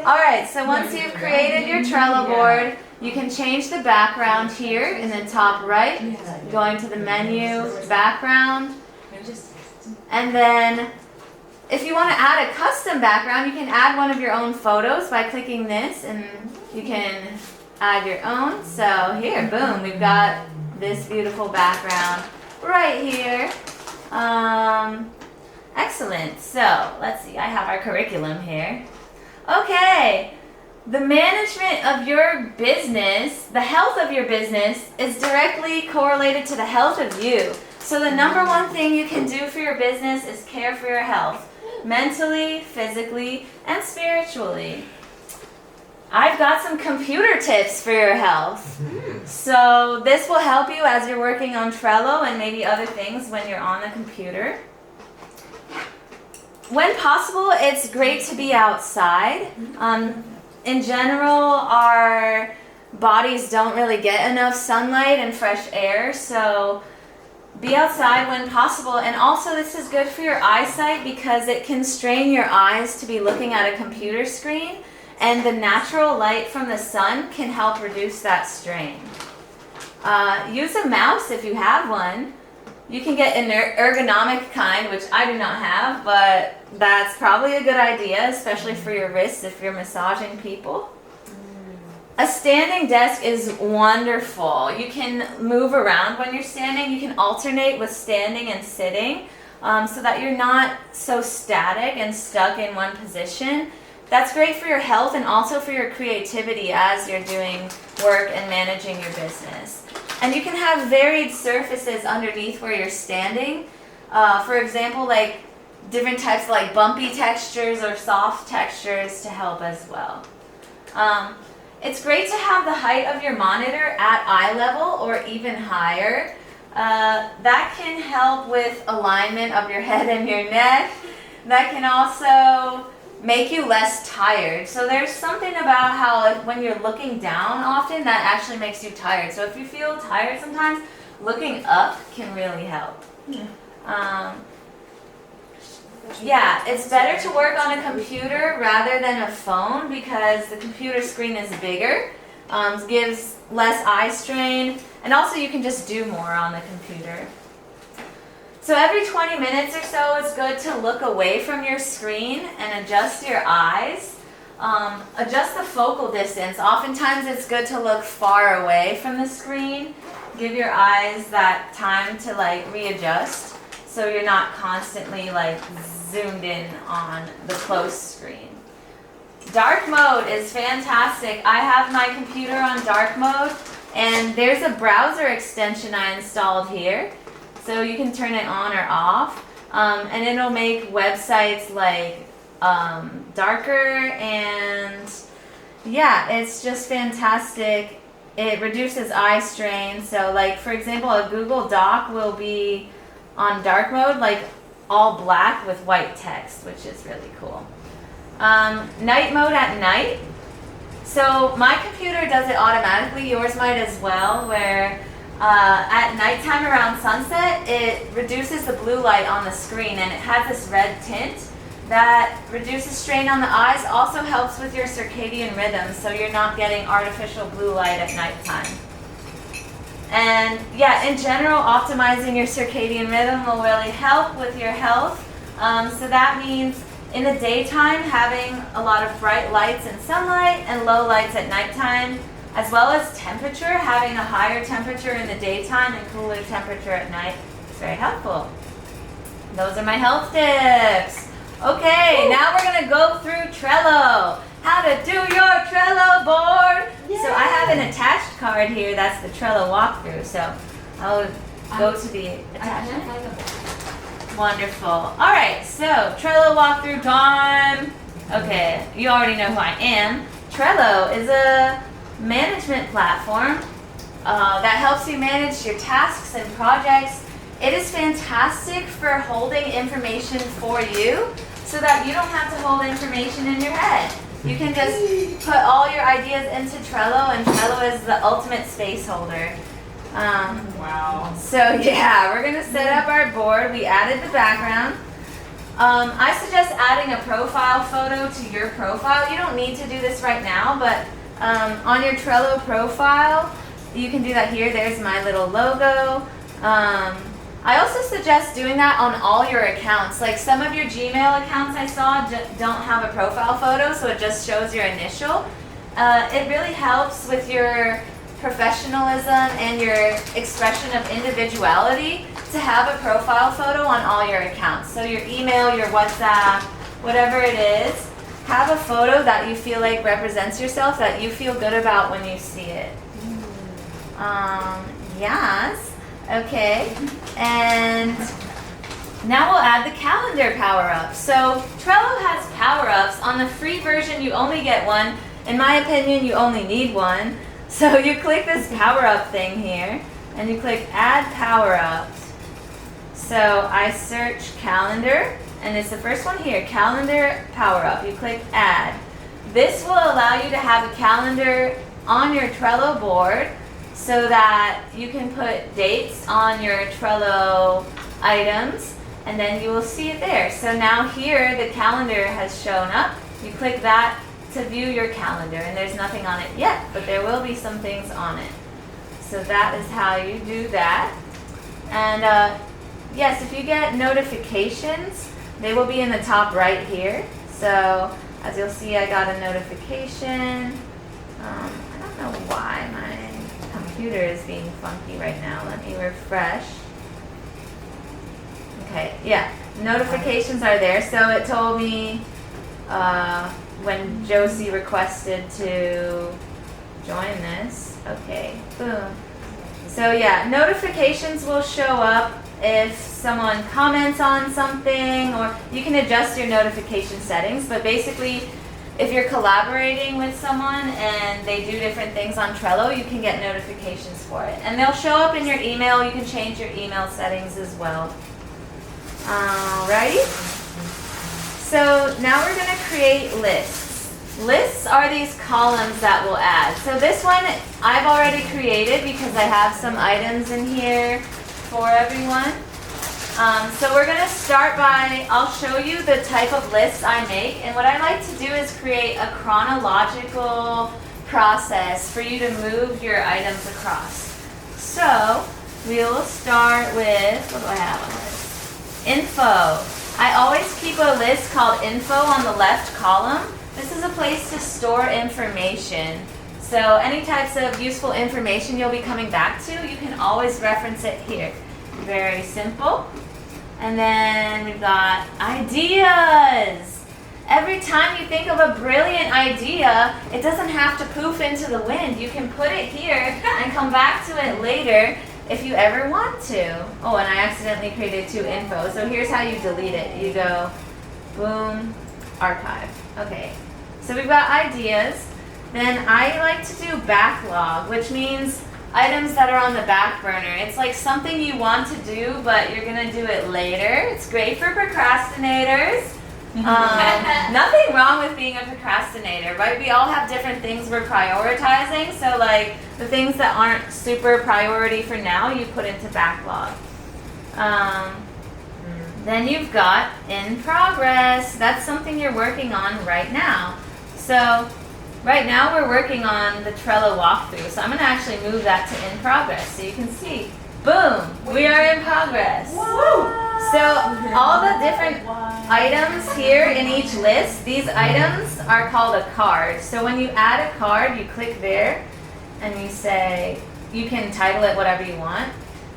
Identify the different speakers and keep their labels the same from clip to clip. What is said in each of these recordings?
Speaker 1: Alright, so once you've created your Trello board, you can change the background here in the top right, going to the menu, background, and then if you want to add a custom background, you can add one of your own photos by clicking this, and you can add your own. So here, boom, we've got this beautiful background right here. Excellent. So let's see, I have our curriculum here. Okay, the management of your business, the health of your business is directly correlated to the health of you. So the number one thing you can do for your business is care for your health, mentally, physically, and spiritually. I've got some computer tips for your health. So this will help you as you're working on Trello and maybe other things when you're on the computer. When possible, it's great to be outside. In general, our bodies don't really get enough sunlight and fresh air, so be outside when possible. And also, this is good for your eyesight because it can strain your eyes to be looking at a computer screen, and the natural light from the sun can help reduce that strain. Use a mouse if you have one. You can get an ergonomic kind, which I do not have, but that's probably a good idea, especially for your wrists if you're massaging people. A standing desk is wonderful. You can move around when you're standing. You can alternate with standing and sitting so that you're not so static and stuck in one position. That's great for your health and also for your creativity as you're doing work and managing your business. And you can have varied surfaces underneath where you're standing. For example, like different types of like bumpy textures or soft textures to help as well. It's great to have the height of your monitor at eye level or even higher. That can help with alignment of your head and your neck. That can also make you less tired. So there's something about how when you're looking down often, that actually makes you tired. So if you feel tired sometimes, looking up can really help. Yeah, it's better to work on a computer rather than a phone because the computer screen is bigger, gives less eye strain, and also you can just do more on the computer. So every 20 minutes or so, it's good to look away from your screen and adjust your eyes. Adjust the focal distance. Oftentimes it's good to look far away from the screen. Give your eyes that time to like readjust so you're not constantly like zoomed in on the close screen. Dark mode is fantastic. I have my computer on dark mode and there's a browser extension I installed here. So you can turn it on or off, and it'll make websites like darker, and yeah, it's just fantastic. It reduces eye strain. So like for example, a Google Doc will be on dark mode, like all black with white text, which is really cool. Night mode at night. So my computer does it automatically, yours might as well, where at nighttime around sunset, it reduces the blue light on the screen and it has this red tint that reduces strain on the eyes, also helps with your circadian rhythm so you're not getting artificial blue light at nighttime. And yeah, in general, optimizing your circadian rhythm will really help with your health. So that means in the daytime, having a lot of bright lights and sunlight and low lights at nighttime, as well as temperature, having a higher temperature in the daytime and cooler temperature at night is very helpful. Those are my health tips. Okay, now we're going to go through Trello. How to do your Trello board. Yay. So I have an attached card here. That's the Trello walkthrough. So I'll go to the attachment. Wonderful. All right, so Trello walkthrough time. Okay, you already know who I am. Trello is a management platform that helps you manage your tasks and projects. It is fantastic for holding information for you so that you don't have to hold information in your head. You can just put all your ideas into Trello, and Trello is the ultimate space holder.
Speaker 2: Wow.
Speaker 1: So yeah, we're going to set up our board. We added the background. I suggest adding a profile photo to your profile. You don't need to do this right now, but on your Trello profile, you can do that here. There's my little logo. I also suggest doing that on all your accounts. Like some of your Gmail accounts I saw don't have a profile photo, so it just shows your initial. It really helps with your professionalism and your expression of individuality to have a profile photo on all your accounts. So your email, your WhatsApp, whatever it is, have a photo that you feel like represents yourself, that you feel good about when you see it. Yes. Okay. And now we'll add the calendar power-ups. So Trello has power-ups. On the free version, you only get one. In my opinion, you only need one. So you click this power-up thing here, and you click Add Power-Ups. So I search Calendar, and it's the first one here, Calendar Power-Up. You click Add. This will allow you to have a calendar on your Trello board so that you can put dates on your Trello items, and then you will see it there. So now here, the calendar has shown up. You click that to view your calendar, and there's nothing on it yet, but there will be some things on it. So that is how you do that. And yes, if you get notifications, they will be in the top right here. So as you'll see, I got a notification. I don't know why my computer is being funky right now. Let me refresh. Okay, yeah, notifications are there. So it told me when Josie requested to join this. Okay, boom. So yeah, notifications will show up if someone comments on something, or you can adjust your notification settings, but basically if you're collaborating with someone and they do different things on Trello, you can get notifications for it. And they'll show up in your email. You can change your email settings as well. Alrighty. So now we're going to create lists. Lists are these columns that we'll add. So this one I've already created because I have some items in here for everyone. So we're going to start by, I'll show you the type of lists I make. And what I like to do is create a chronological process for you to move your items across. So we'll start with, what do I have on this? Info. I always keep a list called info on the left column. This is a place to store information. So any types of useful information you'll be coming back to, you can always reference it here. Very simple. And then we've got ideas. Every time you think of a brilliant idea, it doesn't have to poof into the wind. You can put it here and come back to it later if you ever want to. Oh, and I accidentally created 2 info. So here's how you delete it. You go, boom, archive. Okay, so we've got ideas. Then I like to do backlog, which means items that are on the back burner. It's like something you want to do, but you're going to do it later. It's great for procrastinators. Nothing wrong with being a procrastinator, right? We all have different things we're prioritizing. So like the things that aren't super priority for now, you put into backlog. Then you've got in progress. That's something you're working on right now. So right now we're working on the Trello walkthrough. So I'm going to actually move that to in progress so you can see. Boom! We are in progress. Woo! So all the different items here in each list, these items are called a card. So when you add a card, you click there and you say, you can title it whatever you want.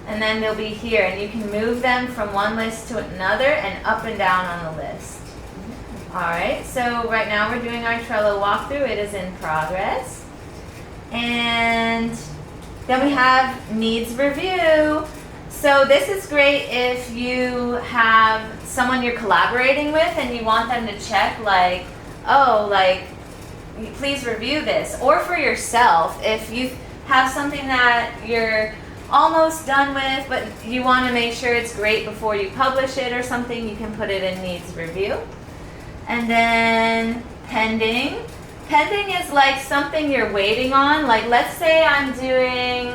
Speaker 1: And then they'll be here, and you can move them from one list to another and up and down on the list. Alright, so right now we're doing our Trello walkthrough. It is in progress. And then we have needs review. So this is great if you have someone you're collaborating with and you want them to check like, oh, like, please review this. Or for yourself, if you have something that you're almost done with, but you want to make sure it's great before you publish it or something, you can put it in needs review. And then pending. Pending is like something you're waiting on. Like let's say I'm doing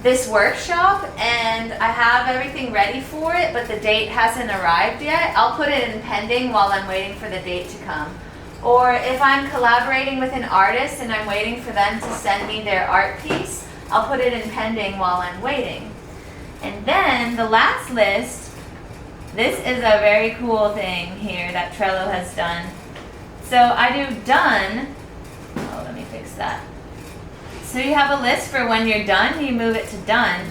Speaker 1: this workshop and I have everything ready for it, but the date hasn't arrived yet, I'll put it in pending while I'm waiting for the date to come. Or if I'm collaborating with an artist and I'm waiting for them to send me their art piece, I'll put it in pending while I'm waiting. And then the last list, this is a very cool thing here that Trello has done. So I do done. Oh, let me fix that. So you have a list for when you're done, you move it to done.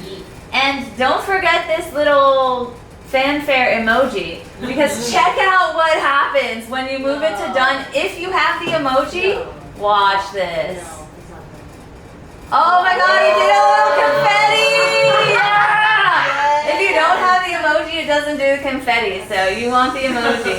Speaker 1: And don't forget this little fanfare emoji, because check out what happens when you move it to done. If you have the emoji, watch this. Oh my god, you did a little confetti! Yeah! If you don't have the emoji, it doesn't do the confetti, so you want the emoji.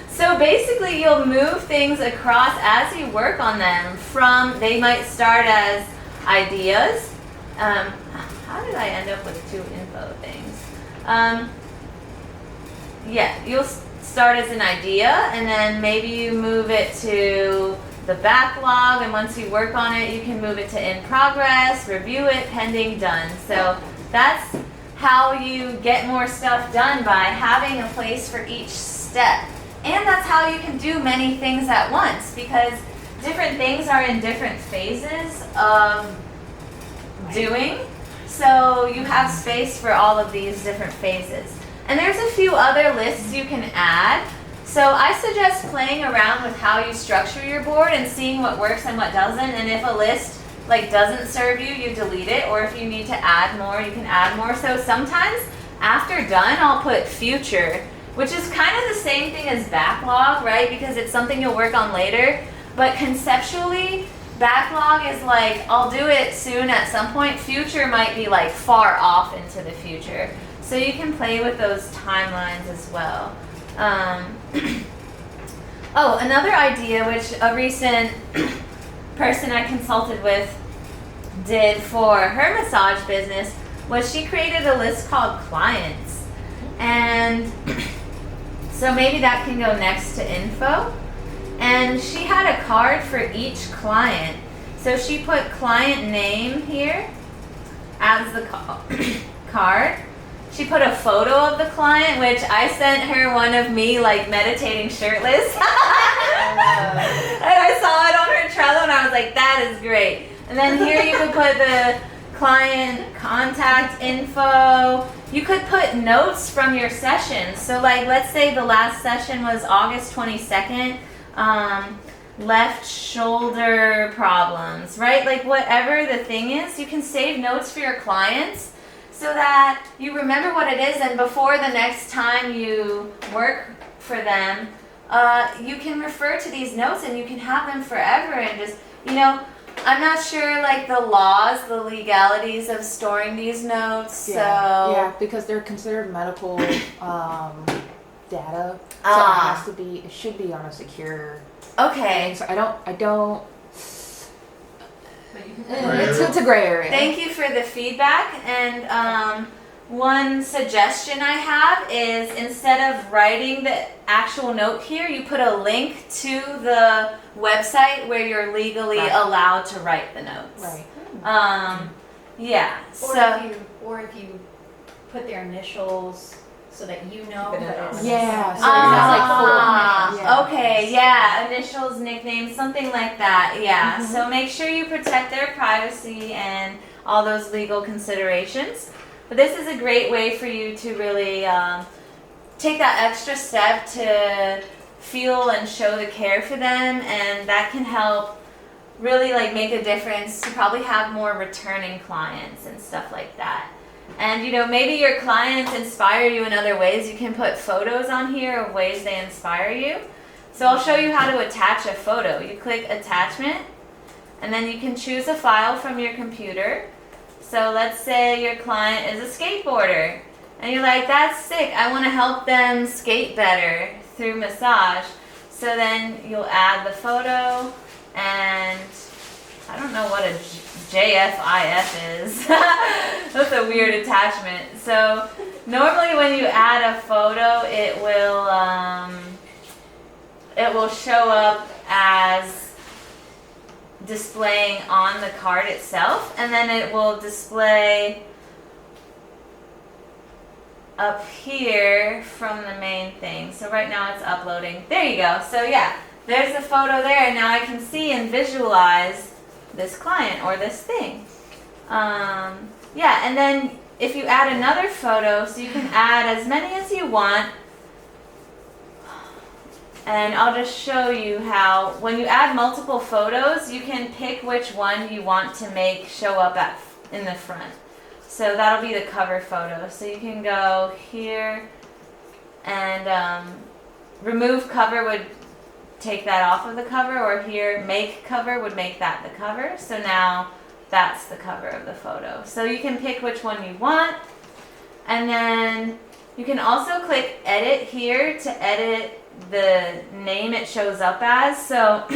Speaker 1: So basically you'll move things across as you work on them from, they might start as ideas. How did I end up with two info things? Yeah, you'll start as an idea and then maybe you move it to the backlog, and once you work on it, you can move it to in progress, review it, pending, done. So that's how you get more stuff done, by having a place for each step. And that's how you can do many things at once, because different things are in different phases of doing. So you have space for all of these different phases. And there's a few other lists you can add. So I suggest playing around with how you structure your board and seeing what works and what doesn't. And if a list doesn't serve you, you delete it. Or if you need to add more, you can add more. So sometimes after done, I'll put future, which is kind of the same thing as backlog, right? Because it's something you'll work on later. But conceptually, backlog is I'll do it soon at some point. Future might be far off into the future. So you can play with those timelines as well. Oh, another idea, which a recent person I consulted with did for her massage business, was she created a list called clients. And so maybe that can go next to info. And she had a card for each client. So she put client name here as the card. She put a photo of the client, which I sent her one of me meditating shirtless. And I saw it on her Trello and I was like, that is great. And then here you could put the client contact info. You could put notes from your session. So let's say the last session was August 22nd. Left shoulder problems, right? Whatever the thing is, you can save notes for your clients so that you remember what it is, and before the next time you work for them, you can refer to these notes and you can have them forever. And just, I'm not sure the laws, the legalities of storing these notes.
Speaker 2: Yeah, because they're considered medical data, so it should be on a secure.
Speaker 1: Okay.
Speaker 2: So I don't. It's a gray area.
Speaker 1: Thank you for the feedback. And one suggestion I have is, instead of writing the actual note here, you put a link to the website where you're legally allowed to write the notes.
Speaker 2: Right.
Speaker 1: Yeah.
Speaker 3: Or if you put their initials so that you know.
Speaker 2: Yeah.
Speaker 1: So okay. Yeah. Initials, nicknames, something like that. Yeah. Mm-hmm. So make sure you protect their privacy and all those legal considerations. But this is a great way for you to really take that extra step to feel and show the care for them, and that can help really make a difference to probably have more returning clients and stuff like that. And maybe your clients inspire you in other ways. You can put photos on here of ways they inspire you. So I'll show you how to attach a photo. You click attachment, and then you can choose a file from your computer. So let's say your client is a skateboarder, and you're like, that's sick, I want to help them skate better through massage. So then you'll add the photo, and I don't know what a JFIF is. That's a weird attachment. So normally when you add a photo, it will show up as displaying on the card itself, and then it will display up here from the main thing. So right now it's uploading. There you go. So yeah, there's the photo there, and now I can see and visualize this client or this thing. Yeah, and then if you add another photo, so you can add as many as you want. And I'll just show you how, when you add multiple photos, you can pick which one you want to make show up in the front. So that'll be the cover photo. So you can go here and remove cover would take that off of the cover, or here make cover would make that the cover. So now that's the cover of the photo. So you can pick which one you want. And then you can also click edit here to edit the name it shows up as. So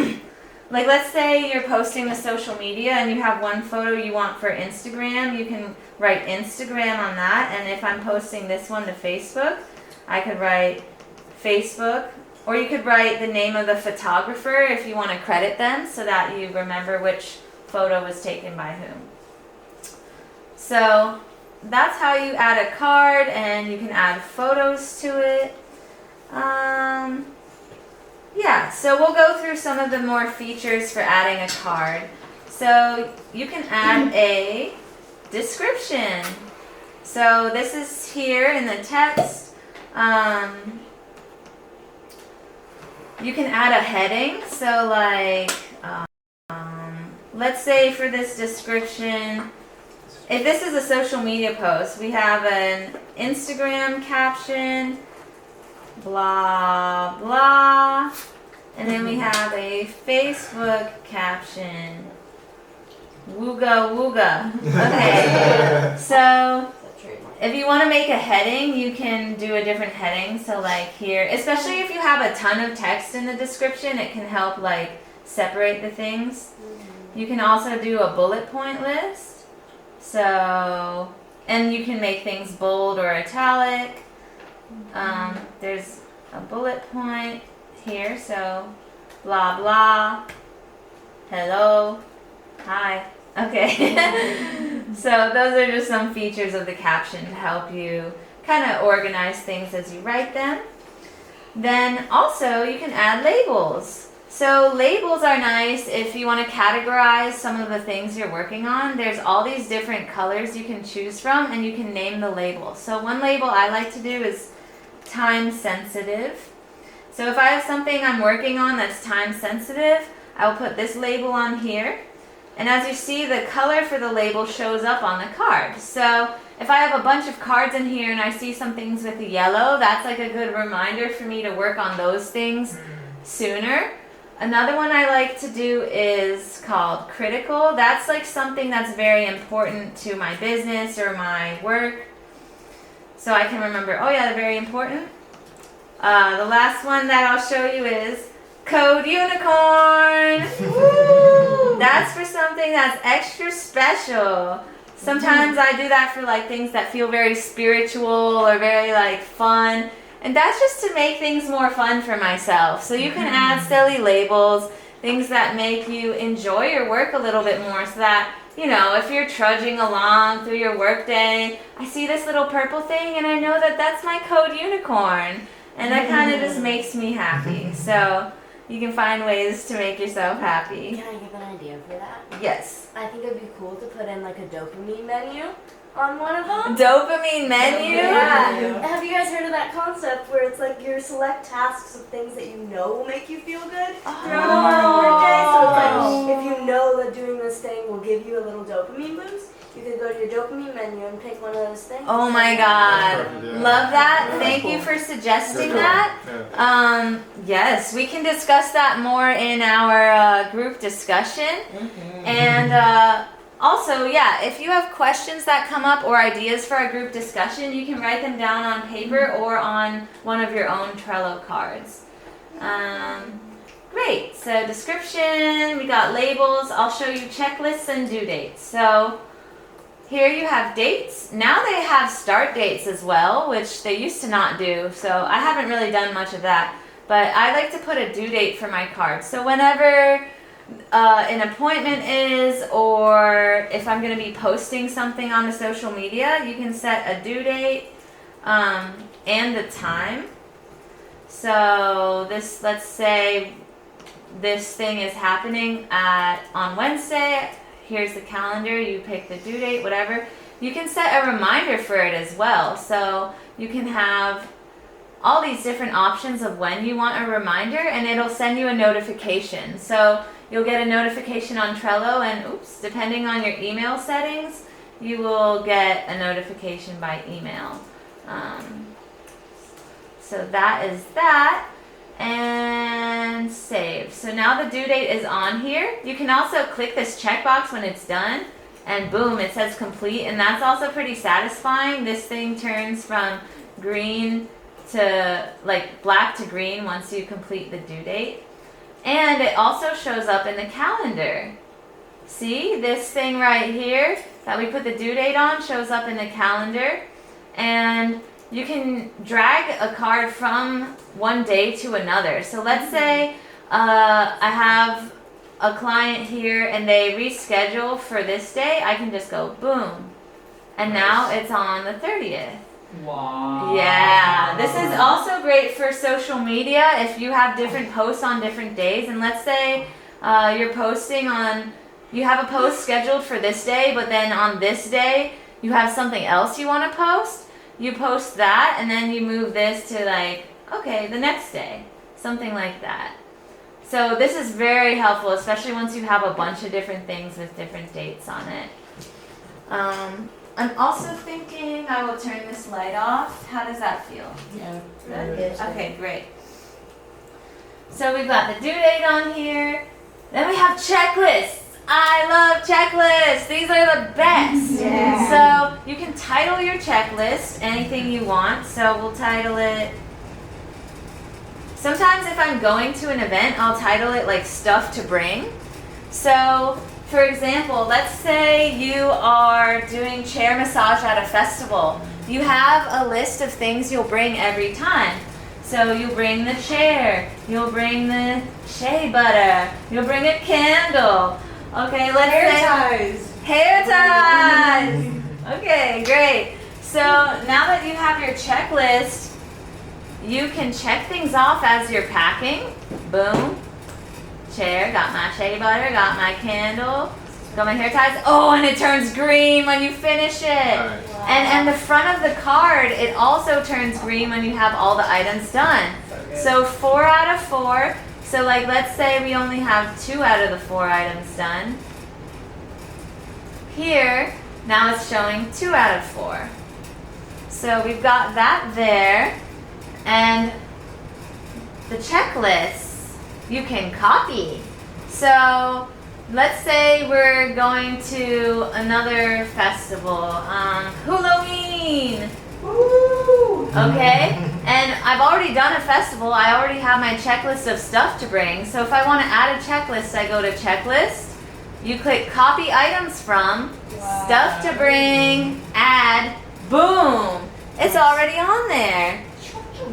Speaker 1: like let's say you're posting to social media and you have one photo you want for Instagram, you can write Instagram on that. And if I'm posting this one to Facebook, I could write Facebook, or you could write the name of the photographer if you want to credit them so that you remember which photo was taken by whom. So that's how you add a card, and you can add photos to it. Yeah, so we'll go through some of the more features for adding a card. So you can add a description. So this is here in the text. You can add a heading. So like, let's say for this description, if this is a social media post, we have an Instagram caption, blah, blah. And then we have a Facebook caption, wooga, wooga. Okay, so if you want to make a heading, you can do a different heading. So like here, especially if you have a ton of text in the description, it can help like separate the things. You can also do a bullet point list. So, and you can make things bold or italic. There's a bullet point here, so blah blah, hello, hi. Okay. So those are just some features of the caption to help you kind of organize things as you write them. Then also you can add labels. So labels are nice if you want to categorize some of the things you're working on. There's all these different colors you can choose from, and you can name the label. So one label I like to do is time sensitive. So if I have something I'm working on that's time sensitive, I will put this label on here. And as you see, the color for the label shows up on the card. So if I have a bunch of cards in here and I see some things with yellow, that's like a good reminder for me to work on those things sooner. Another one I like to do is called critical. That's like something that's very important to my business or my work. So I can remember, oh yeah, they're very important. The last one that I'll show you is Code Unicorn. Woo! That's for something that's extra special. Sometimes I do that for like things that feel very spiritual or very like fun. And that's just to make things more fun for myself. So you can add silly labels, things that make you enjoy your work a little bit more, so that, you know, if you're trudging along through your workday, I see this little purple thing and I know that that's my Code Unicorn. And that kind of just makes me happy. So you can find ways to make yourself happy.
Speaker 4: Can I give an idea for that?
Speaker 1: Yes.
Speaker 4: I think it'd be cool to put in like a dopamine menu on one of them.
Speaker 1: Dopamine menu?
Speaker 4: Yeah. Have you guys heard of that concept where it's like you select tasks of things that you know will make you feel good throughout a hard work day? So it's like if you know that doing this thing will give you a little dopamine boost, you could go to your dopamine menu and pick one of those things.
Speaker 1: Oh my God.
Speaker 5: Perfect, yeah.
Speaker 1: Love that.
Speaker 5: Yeah,
Speaker 1: Thank
Speaker 5: cool.
Speaker 1: you for suggesting
Speaker 5: Cool.
Speaker 1: that.
Speaker 5: Yeah.
Speaker 1: Yes, we can discuss that more in our group discussion. And also, yeah, if you have questions that come up or ideas for our group discussion, you can write them down on paper or on one of your own Trello cards. Great. So description, we got labels. I'll show you checklists and due dates. So here you have dates. Now they have start dates as well, which they used to not do. So I haven't really done much of that. But I like to put a due date for my cards. So whenever an appointment is, or if I'm going to be posting something on the social media, you can set a due date and the time. So this, let's say this thing is happening on Wednesday. Here's the calendar. You pick the due date, whatever. You can set a reminder for it as well. So you can have all these different options of when you want a reminder, and it'll send you a notification. So you'll get a notification on Trello, and oops, depending on your email settings, you will get a notification by email. So that is that, and save. So now the due date is on here. You can also click this checkbox when it's done, and boom, it says complete, and that's also pretty satisfying. This thing turns from green to like black to green once you complete the due date. And it also shows up in the calendar. See, this thing right here that we put the due date on shows up in the calendar, and you can drag a card from one day to another. So let's say I have a client here and they reschedule for this day. I can just go boom, and now it's on the 30th.
Speaker 5: Wow.
Speaker 1: Yeah, this is also great for social media if you have different posts on different days. And let's say you're posting on, you have a post scheduled for this day, but then on this day you have something else you want to post. You post that, and then you move this to like, okay, the next day, something like that. So this is very helpful, especially once you have a bunch of different things with different dates on it. I'm also thinking I will turn this light off. How does that feel?
Speaker 2: Yeah.
Speaker 1: Good? Okay, great. So we've got the due date on here. Then we have checklists. I love checklists. These are the best.
Speaker 2: Yeah.
Speaker 1: So you can title your checklist anything you want. So we'll title it. Sometimes if I'm going to an event, I'll title it like stuff to bring. So for example, let's say you are doing chair massage at a festival. You have a list of things you'll bring every time. So you'll bring the chair, you'll bring the shea butter, you'll bring a candle. Okay, let's say hair ties. Okay, great. So now that you have your checklist, you can check things off as you're packing. Boom. Chair, got my shea butter, got my candle, got my hair ties. Oh, and it turns green when you finish it.
Speaker 5: Nice.
Speaker 3: Wow.
Speaker 1: And the front of the card, it also turns green when you have all the items done. So 4 out of 4. So like let's say we only have 2 out of the 4 items done. Here, now it's showing 2 out of 4. So we've got that there. And the checklists you can copy. So let's say we're going to another festival, Halloween.
Speaker 5: Woo!
Speaker 1: Okay, and I've already done a festival. I already have my checklist of stuff to bring. So if I want to add a checklist, I go to checklist. You click copy items from, stuff to bring, add, boom. It's already on there.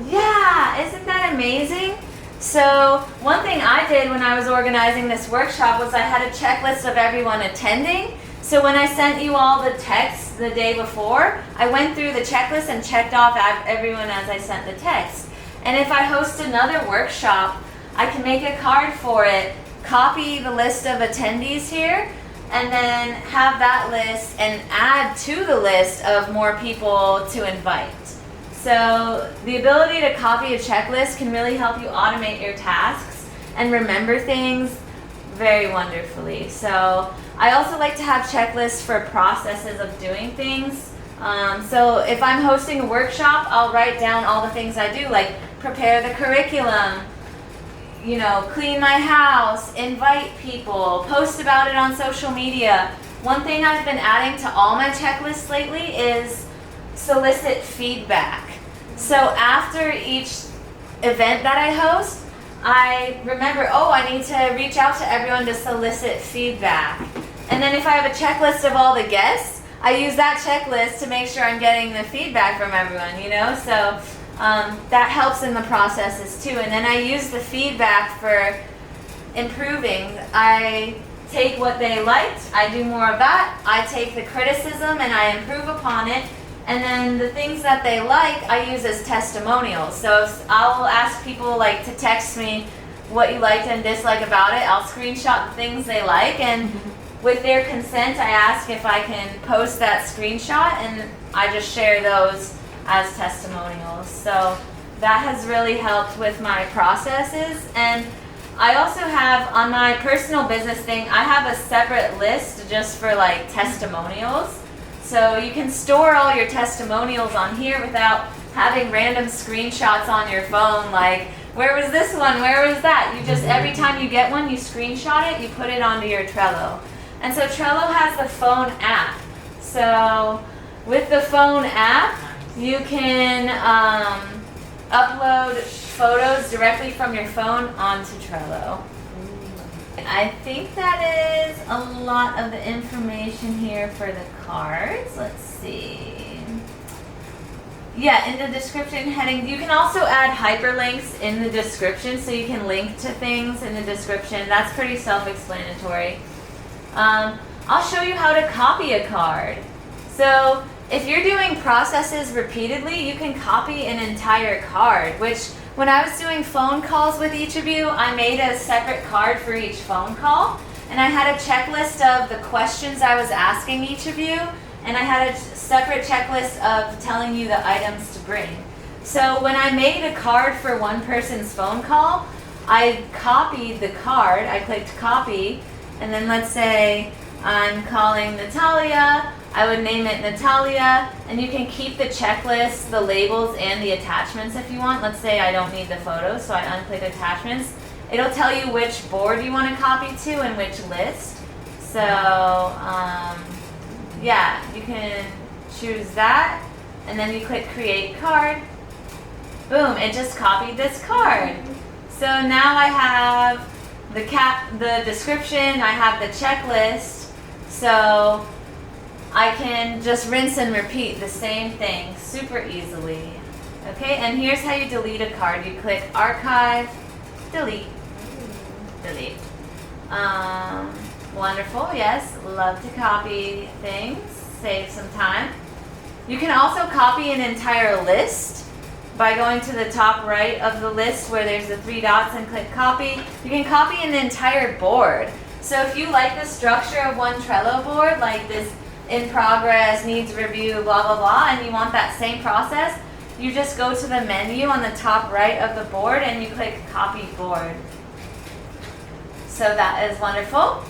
Speaker 1: Yeah, isn't that amazing? So one thing I did when I was organizing this workshop was I had a checklist of everyone attending. So when I sent you all the texts the day before, I went through the checklist and checked off everyone as I sent the text. And if I host another workshop, I can make a card for it, copy the list of attendees here, and then have that list and add to the list of more people to invite. So the ability to copy a checklist can really help you automate your tasks and remember things very wonderfully. So I also like to have checklists for processes of doing things. So if I'm hosting a workshop, I'll write down all the things I do, like prepare the curriculum, you know, clean my house, invite people, post about it on social media. One thing I've been adding to all my checklists lately is solicit feedback. So after each event that I host, I remember, oh, I need to reach out to everyone to solicit feedback. And then if I have a checklist of all the guests, I use that checklist to make sure I'm getting the feedback from everyone, you know? So that helps in the processes too. And then I use the feedback for improving. I take what they liked, I do more of that. I take the criticism and I improve upon it. And then the things that they like, I use as testimonials. So if I'll ask people like to text me what you liked and dislike about it. I'll screenshot the things they like, and with their consent, I ask if I can post that screenshot, and I just share those as testimonials. So that has really helped with my processes. And I also have on my personal business thing, I have a separate list just for like testimonials. So you can store all your testimonials on here without having random screenshots on your phone like, where was this one, where was that? You just, every time you get one, you screenshot it, you put it onto your Trello. And so Trello has the phone app. So with the phone app, you can upload photos directly from your phone onto Trello. I think that is a lot of the information here for the cards. Let's see. Yeah, in the description heading, you can also add hyperlinks in the description so you can link to things in the description. That's pretty self-explanatory. I'll show you how to copy a card. So if you're doing processes repeatedly, you can copy an entire card, which when I was doing phone calls with each of you, I made a separate card for each phone call, and I had a checklist of the questions I was asking each of you, and I had a separate checklist of telling you the items to bring. So when I made a card for one person's phone call, I copied the card, I clicked copy, and then let's say I'm calling Natalia, I would name it Natalia, and you can keep the checklist, the labels, and the attachments if you want. Let's say I don't need the photos, so I unclick attachments. It'll tell you which board you want to copy to and which list. So, yeah, you can choose that, and then you click create card. Boom, it just copied this card. So now I have the description, I have the checklist, so I can just rinse and repeat the same thing super easily. Okay, and here's how you delete a card. You click archive, delete, delete. Wonderful, yes, love to copy things, save some time. You can also copy an entire list by going to the top right of the list where there's the three dots and click copy. You can copy an entire board. So if you like the structure of one Trello board, like this in progress, needs review, blah, blah, blah, and you want that same process, you just go to the menu on the top right of the board and you click copy board. So that is wonderful.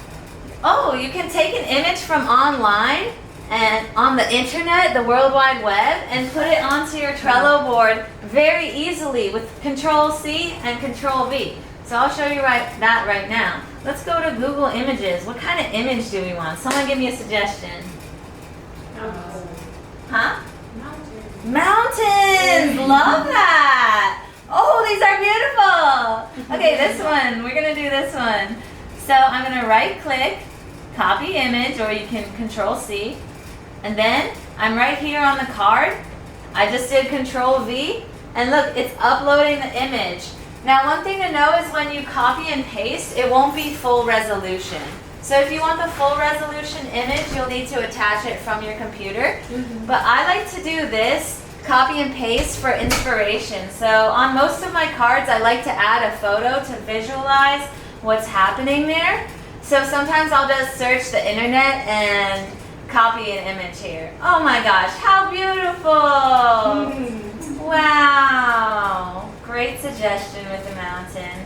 Speaker 1: Oh, you can take an image from online and on the internet, the World Wide Web, and put it onto your Trello board very easily with Control-C and Control-V. So I'll show you that right now. Let's go to Google Images. What kind of image do we want? Someone give me a suggestion. Huh? Mountains! Love that! Oh, these are beautiful! Okay, this one. We're going to do this one. So I'm going to right click, copy image, or you can Control-C. And then I'm right here on the card. I just did Control-V. And look, it's uploading the image. Now one thing to know is when you copy and paste, it won't be full resolution. So if you want the full resolution image, you'll need to attach it from your computer. But I like to do this, copy and paste, for inspiration. So on most of my cards, I like to add a photo to visualize what's happening there. So sometimes I'll just search the internet and copy an image here. Oh my gosh, how beautiful! Wow, great suggestion with the mountain.